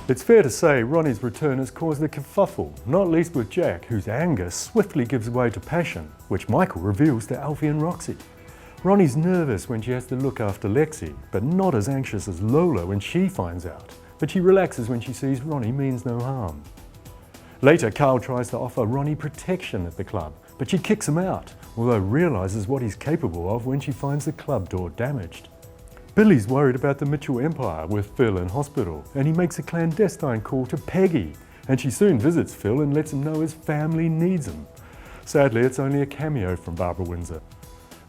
It's fair to say Ronnie's return has caused a kerfuffle, not least with Jack, whose anger swiftly gives way to passion, which Michael reveals to Alfie and Roxy. Ronnie's nervous when she has to look after Lexi, but not as anxious as Lola when she finds out. But she relaxes when she sees Ronnie means no harm. Later, Carl tries to offer Ronnie protection at the club, but she kicks him out, although realises what he's capable of when she finds the club door damaged. Billy's worried about the Mitchell Empire with Phil in hospital, and he makes a clandestine call to Peggy, and she soon visits Phil and lets him know his family needs him. Sadly, it's only a cameo from Barbara Windsor.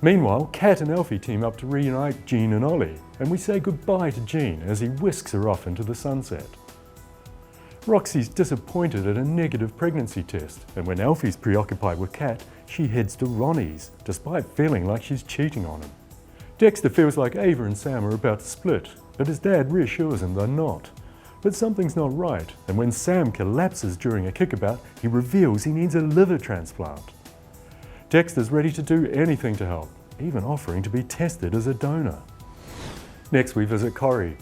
Meanwhile, Kat and Alfie team up to reunite Jean and Ollie, and we say goodbye to Jean as he whisks her off into the sunset. Roxy's disappointed at a negative pregnancy test, and when Alfie's preoccupied with Kat, she heads to Ronnie's, despite feeling like she's cheating on him. Dexter feels like Ava and Sam are about to split, but his dad reassures him they're not. But something's not right, and when Sam collapses during a kickabout, he reveals he needs a liver transplant. Dexter's ready to do anything to help, even offering to be tested as a donor. Next we visit Corrie.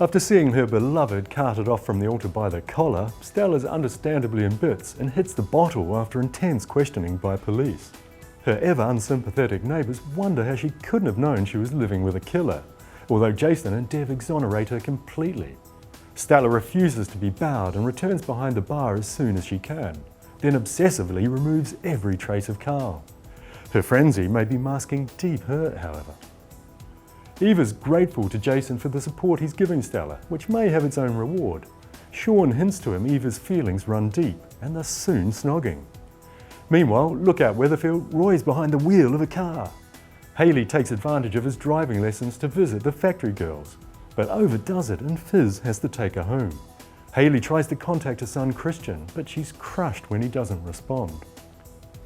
After seeing her beloved carted off from the altar by the collar, Stella's understandably in bits and hits the bottle after intense questioning by police. Her ever unsympathetic neighbours wonder how she couldn't have known she was living with a killer, although Jason and Dev exonerate her completely. Stella refuses to be bowed and returns behind the bar as soon as she can, then obsessively removes every trace of Carl. Her frenzy may be masking deep hurt, however. Eva's grateful to Jason for the support he's giving Stella, which may have its own reward. Sean hints to him Eva's feelings run deep, and they're soon snogging. Meanwhile, look out Weatherfield, Roy's behind the wheel of a car. Haley takes advantage of his driving lessons to visit the factory girls, but overdoes it and Fizz has to take her home. Haley tries to contact her son Christian, but she's crushed when he doesn't respond.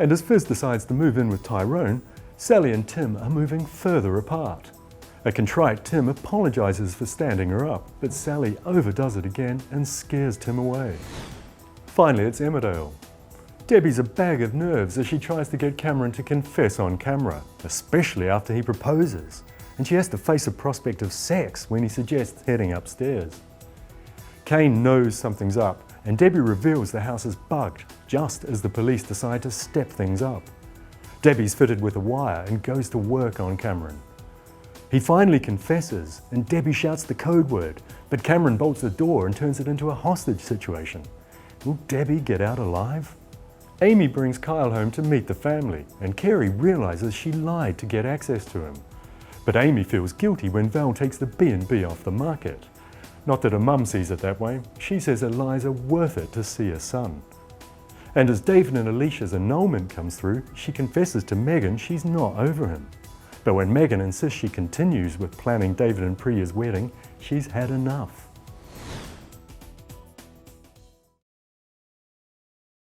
And as Fizz decides to move in with Tyrone, Sally and Tim are moving further apart. A contrite Tim apologises for standing her up, but Sally overdoes it again and scares Tim away. Finally, it's Emmerdale. Debbie's a bag of nerves as she tries to get Cameron to confess on camera, especially after he proposes, and she has to face the prospect of sex when he suggests heading upstairs. Kane knows something's up, and Debbie reveals the house is bugged just as the police decide to step things up. Debbie's fitted with a wire and goes to work on Cameron. He finally confesses, and Debbie shouts the code word, but Cameron bolts the door and turns it into a hostage situation. Will Debbie get out alive? Amy brings Kyle home to meet the family, and Kerry realises she lied to get access to him. But Amy feels guilty when Val takes the B&B off the market. Not that her mum sees it that way, she says her lies are worth it to see her son. And as David and Alicia's annulment comes through, she confesses to Megan she's not over him. But when Megan insists she continues with planning David and Priya's wedding, she's had enough.